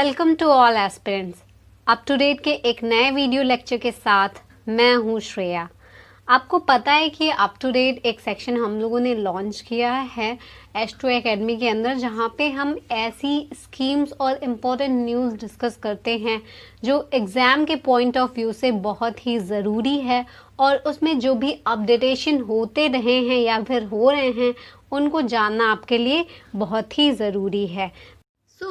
Welcome to all aspirants. Up to date के एक नए वीडियो लेक्चर के साथ मैं हूं श्रेया। आपको पता है कि अप टू डेट एक सेक्शन हम लोगों ने लॉन्च किया है एस्ट्रो एकेडमी के अंदर, जहां पे हम ऐसी स्कीम्स और इम्पोर्टेंट न्यूज़ डिस्कस करते हैं जो एग्ज़ाम के पॉइंट ऑफ व्यू से बहुत ही ज़रूरी है, और उसमें जो भी अपडेटेशन होते रहे हैं या फिर हो रहे हैं उनको जानना आपके लिए बहुत ही ज़रूरी है।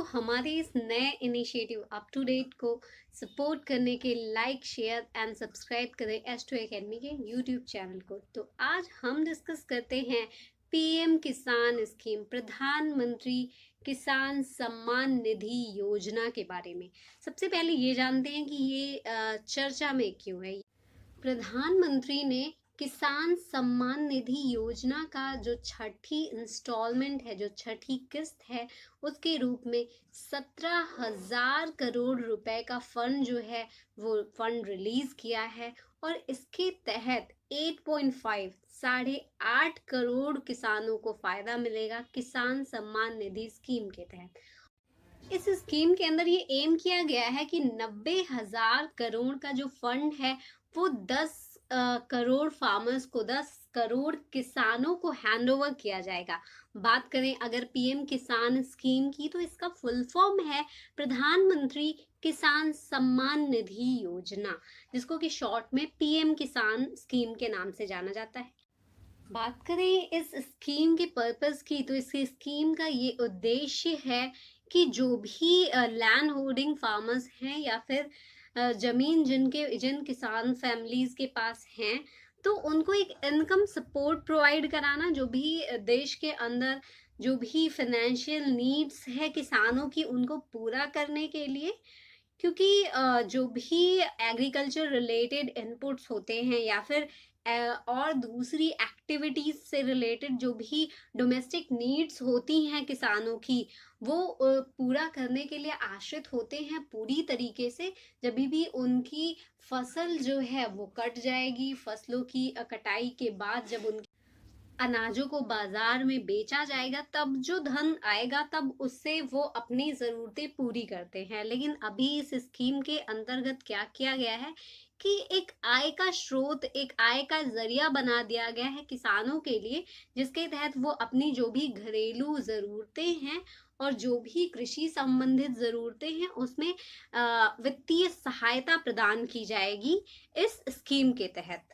हमारे इस नए इनिशिएटिव अप टू डेट को सपोर्ट करने के लाइक, शेयर एंड सब्सक्राइब करें एस्ट्रो एकेडमी के यूट्यूब चैनल को। तो आज हम डिस्कस करते हैं पीएम किसान स्कीम, प्रधानमंत्री किसान सम्मान निधि योजना के बारे में। सबसे पहले ये जानते हैं कि ये चर्चा में क्यों है। प्रधानमंत्री ने किसान सम्मान निधि योजना का जो छठी इंस्टॉलमेंट है, जो छठी किस्त है, उसके रूप में 17,000 करोड़ रुपए का फंड जो है वो फंड रिलीज किया है, और इसके तहत 8.5 साढ़े 8 करोड़ किसानों को फायदा मिलेगा किसान सम्मान निधि स्कीम के तहत। इस स्कीम के अंदर ये एम किया गया है कि 90,000 करोड़ का जो फंड है वो 10 करोड़ फार्मर्स को, 10 करोड़ किसानों को हैंड ओवर किया जाएगा। बात करें अगर पीएम किसान स्कीम की, तो इसका फुल फॉर्म है प्रधानमंत्री किसान सम्मान निधि योजना, जिसको कि शॉर्ट में पीएम किसान स्कीम के नाम से जाना जाता है। बात करें इस स्कीम के पर्पस की, तो इस स्कीम का ये उद्देश्य है कि जो भी लैंड होल्डिंग फार्मर्स हैं या फिर जमीन जिन किसान फैमिलीज के पास हैं, तो उनको एक इनकम सपोर्ट प्रोवाइड कराना, जो भी देश के अंदर जो भी फाइनेंशियल नीड्स है किसानों की, उनको पूरा करने के लिए। क्योंकि जो भी एग्रीकल्चर रिलेटेड इनपुट्स होते हैं या फिर और दूसरी एक्टिविटीज से रिलेटेड जो भी डोमेस्टिक नीड्स होती हैं किसानों की, वो पूरा करने के लिए आश्रित होते हैं पूरी तरीके से। जब भी उनकी फसल जो है वो कट जाएगी, फसलों की कटाई के बाद जब उनकी अनाजों को बाजार में बेचा जाएगा, तब जो धन आएगा तब उससे वो अपनी जरूरतें पूरी करते हैं। लेकिन अभी इस स्कीम के अंतर्गत क्या किया गया है कि एक आय का स्रोत, एक आय का जरिया बना दिया गया है किसानों के लिए, जिसके तहत वो अपनी जो भी घरेलू जरूरतें हैं और जो भी कृषि संबंधित जरूरतें हैं उसमें वित्तीय सहायता प्रदान की जाएगी इस स्कीम के तहत।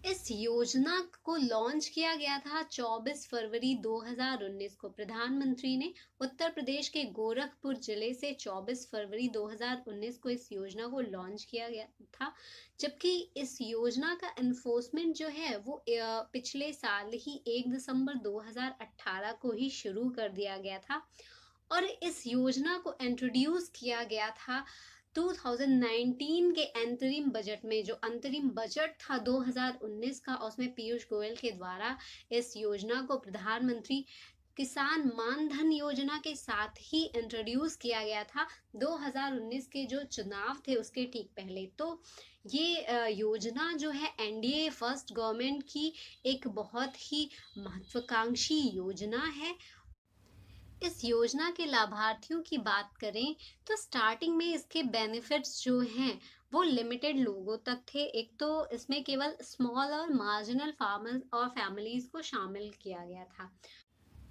इस योजना को लॉन्च किया गया था 24 फरवरी 2019 को। प्रधानमंत्री ने उत्तर प्रदेश के गोरखपुर जिले से 24 फरवरी 2019 को इस योजना को लॉन्च किया गया था, जबकि इस योजना का एनफोर्समेंट जो है वो पिछले साल ही 1 दिसंबर 2018 को ही शुरू कर दिया गया था। और इस योजना को इंट्रोड्यूस किया गया था 2019 के अंतरिम बजट में। जो अंतरिम बजट था 2019 का, उसमें पीयूष गोयल के द्वारा इस योजना को प्रधानमंत्री किसान मानधन योजना के साथ ही इंट्रोड्यूस किया गया था 2019 के जो चुनाव थे उसके ठीक पहले। तो ये योजना जो है एनडीए फर्स्ट गवर्नमेंट की एक बहुत ही महत्वाकांक्षी योजना है। इस योजना के लाभार्थियों की बात करें तो स्टार्टिंग में इसके बेनिफिट्स जो हैं वो लिमिटेड लोगों तक थे। एक तो इसमें केवल स्मॉल और मार्जिनल फार्मर्स और फैमिलीज को शामिल किया गया था।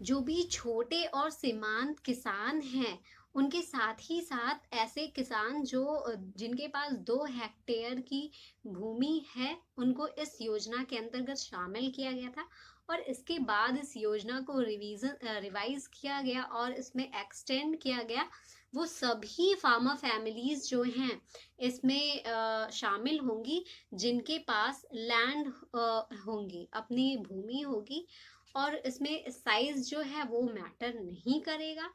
जो भी छोटे और सीमांत किसान हैं, उनके साथ ही साथ ऐसे किसान जो जिनके पास 2 हेक्टेयर की भूमि है, उनको इस योजना के अंतर्गत शामिल किया गया था। और इसके बाद इस योजना को रिवाइज किया गया और इसमें एक्सटेंड किया गया। वो सभी फार्मर फैमिलीज जो हैं इसमें शामिल होंगी जिनके पास लैंड होंगी, अपनी भूमि होगी, और इसमें साइज जो है वो मैटर नहीं करेगा।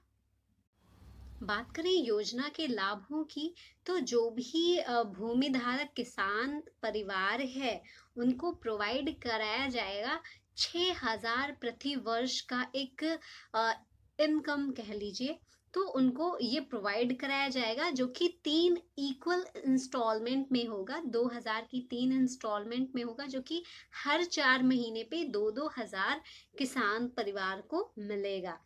बात करें योजना के लाभों की, तो जो भी भूमि धारक किसान परिवार है उनको प्रोवाइड कराया जाएगा 6,000 प्रति वर्ष का एक इनकम कह लीजिए। तो उनको ये प्रोवाइड कराया जाएगा, जो कि 3 इक्वल इंस्टॉलमेंट में होगा। 2,000 की 3 इंस्टॉलमेंट में होगा, जो कि हर 4 महीने पे 2-2 हजार किसान परिवार को मिलेगा।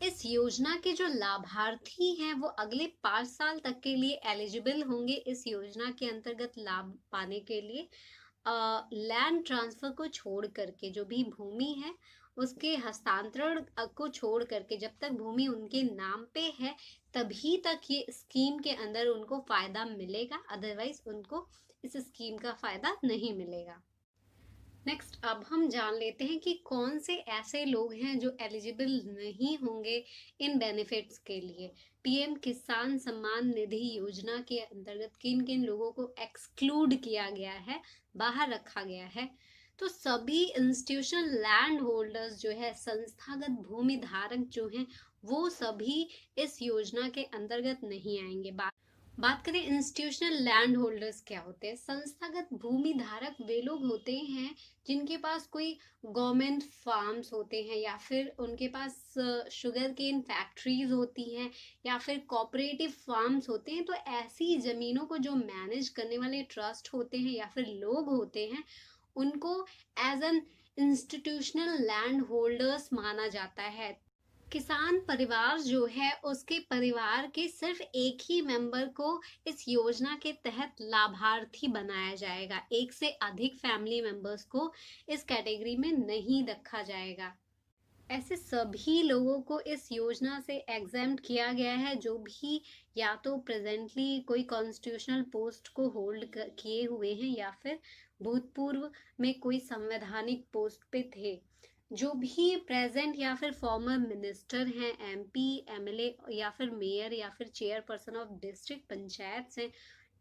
इस योजना के जो लाभार्थी हैं वो अगले 5 साल तक के लिए एलिजिबल होंगे इस योजना के अंतर्गत लाभ पाने के लिए। लैंड ट्रांसफर को छोड़ करके, जो भी भूमि है उसके हस्तांतरण को छोड़ करके, जब तक भूमि उनके नाम पे है तभी तक ये स्कीम के अंदर उनको फायदा मिलेगा, अदरवाइज उनको इस स्कीम का फायदा नहीं मिलेगा। नेक्स्ट, अब हम जान लेते हैं कि कौन से ऐसे लोग हैं जो एलिजिबल नहीं होंगे इन बेनिफिट्स के लिए। पीएम किसान सम्मान निधि योजना के अंतर्गत किन किन लोगों को एक्सक्लूड किया गया है, बाहर रखा गया है। तो सभी इंस्टीट्यूशनल लैंड होल्डर्स जो है, संस्थागत भूमि धारक जो हैं, वो सभी इस योजना के अंतर्गत नहीं आएंगे। बात करें इंस्टीट्यूशनल लैंड होल्डर्स क्या होते हैं। संस्थागत भूमि धारक वे लोग होते हैं जिनके पास कोई गवर्नमेंट फार्म्स होते हैं, या फिर उनके पास शुगर केन फैक्ट्रीज होती हैं, या फिर कोऑपरेटिव फार्म्स होते हैं। तो ऐसी जमीनों को जो मैनेज करने वाले ट्रस्ट होते हैं या फिर लोग होते हैं, उनको as an institutional land holders माना जाता है। किसान परिवार जो है, उसके परिवार के सिर्फ एक ही मेंबर को इस योजना के तहत लाभार्थी बनाया जाएगा। एक से अधिक फैमिली मेंबर्स को इस कैटेगरी में नहीं रखा जाएगा। ऐसे सभी लोगों को इस योजना से एग्जेम्प्ट किया गया है जो भी या तो प्रेजेंटली कोई कॉन्स्टिट्यूशनल पोस्ट को होल्ड किए हुए हैं, या फिर भूतपूर्व में कोई संवैधानिक पोस्ट पे थे। जो भी प्रेजेंट या फिर फॉर्मर मिनिस्टर हैं, एमपी, एमएलए या फिर मेयर या फिर चेयरपर्सन ऑफ डिस्ट्रिक्ट पंचायत हैं,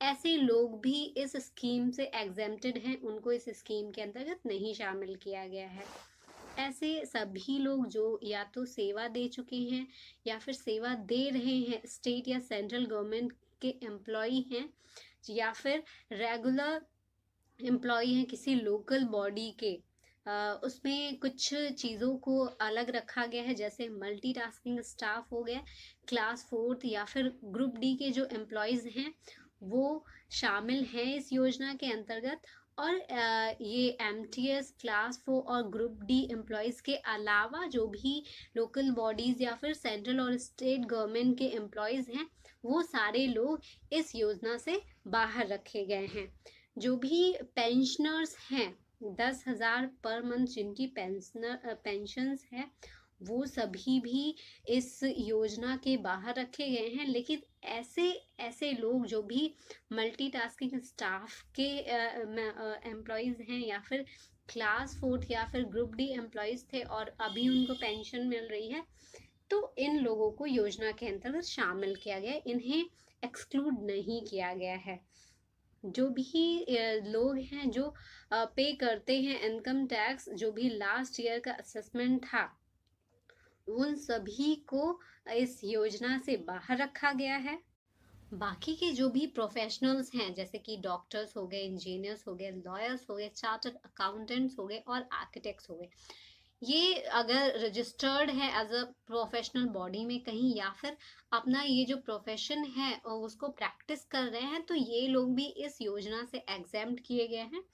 ऐसे लोग भी इस स्कीम से एग्जेम्प्टेड हैं। उनको इस स्कीम के अंतर्गत नहीं शामिल किया गया है। ऐसे सभी लोग जो या तो सेवा दे चुके हैं या फिर सेवा दे रहे हैं, स्टेट या सेंट्रल गवर्नमेंट के एम्प्लॉय हैं, या फिर रेगुलर एम्प्लॉय हैं किसी लोकल बॉडी के। उसमें कुछ चीज़ों को अलग रखा गया है, जैसे मल्टीटास्किंग स्टाफ हो गया, क्लास 4 या फिर ग्रुप डी के जो एम्प्लॉयज़ हैं वो शामिल हैं इस योजना के अंतर्गत। और ये एमटीएस क्लास 4 और ग्रुप डी एम्प्लॉयज़ के अलावा जो भी लोकल बॉडीज़ या फिर सेंट्रल और स्टेट गवर्नमेंट के एम्प्लॉयज़ हैं, वो सारे लोग इस योजना से बाहर रखे गए हैं। जो भी पेंशनर्स हैं, 10,000 पर मंथ जिनकी पेंशन्स है, वो सभी भी इस योजना के बाहर रखे गए हैं। लेकिन ऐसे लोग जो भी मल्टीटास्किंग स्टाफ के एम्प्लॉयज़ हैं, या फिर क्लास 4 या फिर ग्रुप डी एम्प्लॉयज़ थे और अभी उनको पेंशन मिल रही है, तो इन लोगों को योजना के अंतर्गत शामिल किया गया, इन्हें एक्सक्लूड नहीं किया गया है। जो भी लोग हैं जो पे करते हैं इनकम टैक्स, जो भी लास्ट ईयर का असेसमेंट था, उन सभी को इस योजना से बाहर रखा गया है। बाकी के जो भी प्रोफेशनल्स हैं, जैसे कि डॉक्टर्स हो गए, इंजीनियर्स हो गए, लॉयर्स हो गए, चार्टर्ड अकाउंटेंट्स हो गए और आर्किटेक्ट्स हो गए, ये अगर रजिस्टर्ड है एज अ प्रोफेशनल बॉडी में कहीं, या फिर अपना ये जो प्रोफेशन है उसको प्रैक्टिस कर रहे हैं, तो ये लोग भी इस योजना से एग्जेम्प्ट किए गए हैं।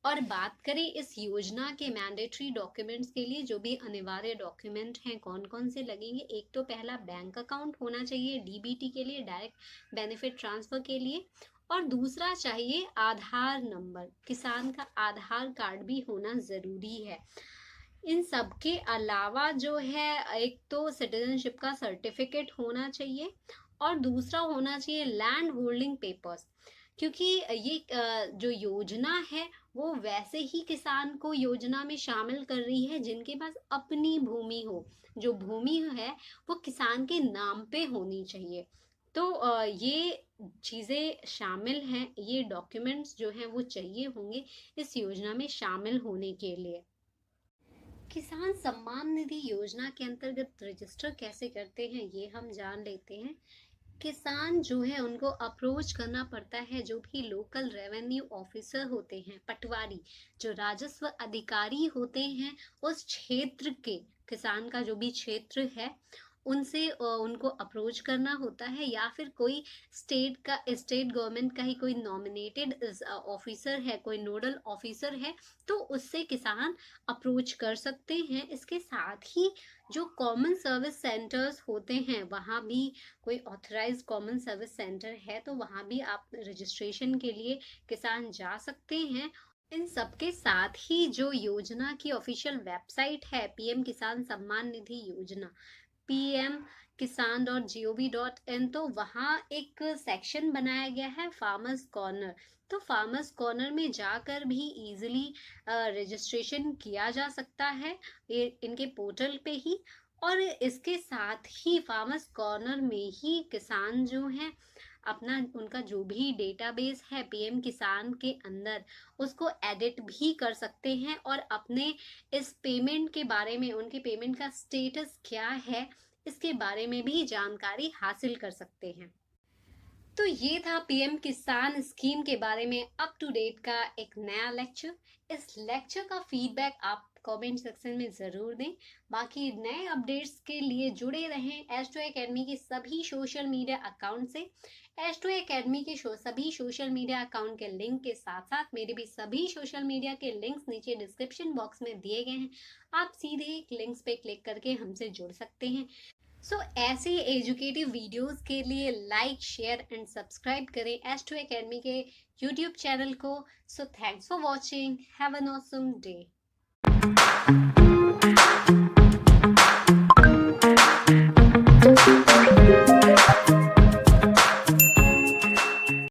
और बात करें इस योजना के मैंडेटरी डॉक्यूमेंट्स के लिए, जो भी अनिवार्य डॉक्यूमेंट हैं कौन कौन से लगेंगे। एक तो पहला बैंक अकाउंट होना चाहिए डीबीटी के लिए, डायरेक्ट बेनिफिट ट्रांसफर के लिए, और दूसरा चाहिए आधार नंबर, किसान का आधार कार्ड भी होना ज़रूरी है। इन सब के अलावा जो है, एक तो सिटीजनशिप का सर्टिफिकेट होना चाहिए और दूसरा होना चाहिए लैंड होल्डिंग पेपर्स। क्योंकि ये जो योजना है वो वैसे ही किसान को योजना में शामिल कर रही है जिनके पास अपनी भूमि हो। जो भूमि है वो किसान के नाम पे होनी चाहिए। तो ये चीज़ें शामिल हैं, ये डॉक्यूमेंट्स जो हैं वो चाहिए होंगे इस योजना में शामिल होने के लिए। किसान सम्मान निधि योजना के अंतर्गत रजिस्टर कैसे करते हैं, ये हम जान लेते हैं। किसान जो है उनको अप्रोच करना पड़ता है, जो भी लोकल रेवेन्यू ऑफिसर होते हैं, पटवारी, जो राजस्व अधिकारी होते हैं उस क्षेत्र के, किसान का जो भी क्षेत्र है उनसे उनको अप्रोच करना होता है, या फिर कोई स्टेट गवर्नमेंट का ही कोई नॉमिनेटेड ऑफिसर है, कोई नोडल ऑफिसर है, तो उससे किसान अप्रोच कर सकते हैं। इसके साथ ही जो कॉमन सर्विस सेंटर्स होते हैं, वहाँ भी कोई ऑथराइज्ड कॉमन सर्विस सेंटर है तो वहाँ भी आप रजिस्ट्रेशन के लिए किसान जा सकते हैं। इन सबके साथ ही जो योजना की ऑफिशियल वेबसाइट है, पीएम किसान सम्मान निधि योजना, pmkisan.gov.in, तो वहाँ एक सेक्शन बनाया गया है फार्मर्स कॉर्नर। तो फार्मर्स कॉर्नर में जाकर भी इजीली रजिस्ट्रेशन किया जा सकता है इनके पोर्टल पे ही। और इसके साथ ही फार्मर्स कॉर्नर में ही किसान जो हैं अपना उनका जो भी डेटाबेस है पीएम किसान के अंदर, उसको एडिट भी कर सकते हैं और अपने इस पेमेंट के बारे में, उनके पेमेंट का स्टेटस क्या है, इसके बारे में भी जानकारी हासिल कर सकते हैं। तो ये था पीएम किसान स्कीम के बारे में अप टू डेट का एक नया लेक्चर। इस लेक्चर का फीडबैक आप कमेंट सेक्शन में ज़रूर दें। बाकी नए अपडेट्स के लिए जुड़े रहें एस्ट्रो एकेडमी की सभी सोशल मीडिया अकाउंट से। एस्ट्रो एकेडमी के सभी सोशल मीडिया अकाउंट के लिंक के साथ साथ मेरे भी सभी सोशल मीडिया के लिंक्स नीचे डिस्क्रिप्शन बॉक्स में दिए गए हैं। आप सीधे लिंक्स पे क्लिक करके हमसे जुड़ सकते हैं। ऐसे एजुकेटिव वीडियोस के लिए लाइक, शेयर एंड सब्सक्राइब करें एस्ट्रो एकेडमी के यूट्यूब चैनल को। So thanks for watching, have an awesome day.